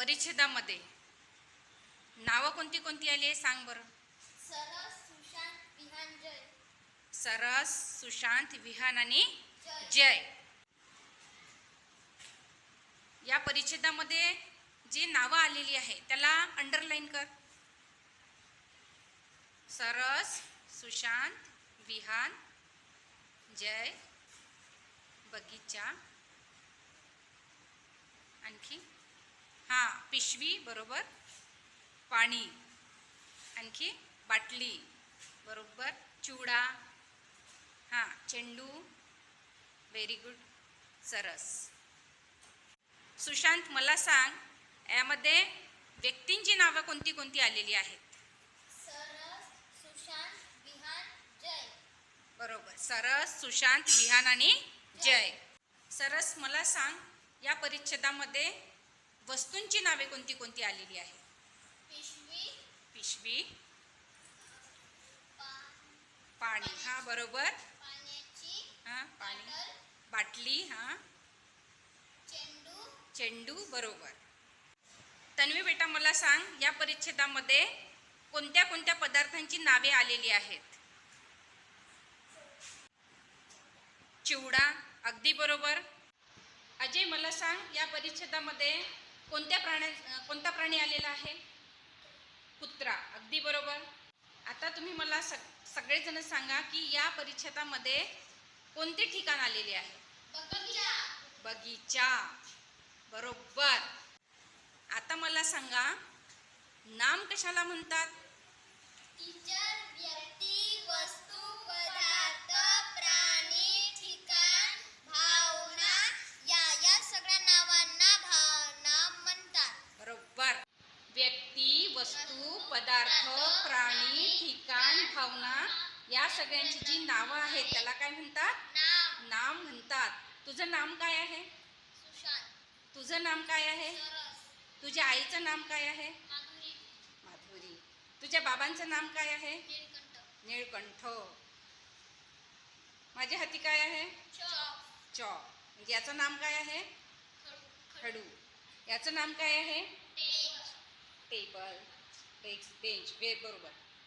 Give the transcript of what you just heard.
परिच्छेदामध्ये नावं कोणती कोणती आली आहे सांग बरं. सरस, सुशांत, विहान, जय. सरस, सुशांत, विहान आणि जय. या परिच्छेदामध्ये जी नावं आलेली आहे त्याला अंडरलाईन कर. सरस, सुशांत, विहान, जय, बगीचा, आणखी पिशवी बरोबर, पाणी, आणखी बाटली बरोबर, चिवडा, चेंडू, व्हेरी गुड, सरस. सुशांत मला सांग यामध्ये व्यक्तींची नावं कोणती कोणती आलेली आहेत. सरस, सुशांत, विहान, जय. बरोबर, सरस, सुशांत, विहान आणि जय. सरस मला सांग या परिच्छेदामध्ये वस्तूंची नावे कोणती कोणती आलेली आहेत. पिशवी, पिशवी, पाणी, बरोबर, पाण्याची पाणी, बाटली, चेंडू, चेंडू, बरोबर. तन्वी बेटा मला सांग या परिच्छेदामध्ये कोणत्या कोणत्या पदार्थांची नावे आलेली आहेत. चिवडा, अगदी बरोबर. अजय मला सांग या परिच्छेदामध्ये कोणता प्राणी आलेला आहे. कुत्रा, अगदी बरोबर. आता तुम्ही मला सगळेजण सांगा की या परिच्छेदामध्ये कोणते ठिकाण आलेले आहे. बगीचा, बगीचा, बरोबर. आता मला सांगा नाम कशाला म्हणतात. टीचर, व्यक्ती, वस्तू, पदार्थ, प्राणी, ठिकाण, भावना या सगळ्या नावांना नाम म्हणतात. बरोबर. व्यक्ती, वस्तू, पदार्थ, प्राणी, ठिकाण, भावना या सगळ्यांची जी नावं आहेत त्याला काय म्हणतात. नाम म्हणतात. तुझं नाम काय आहे. सुशांत. तुझं नाम काय आहे. सरस. तुझ्या आईचं नाम काय आहे. माधुरी. माधुरी. तुझ्या बाबांचं नाम काय आहे. नीलकंठ. निळकंठ. माझ्या हाती काय आहे. चॉक. म्हणजे याचं नाम काय आहे. खडू. याचं नाम काय आहे. टेबल. टेबल, डेस्क, बेंच, बरोबर.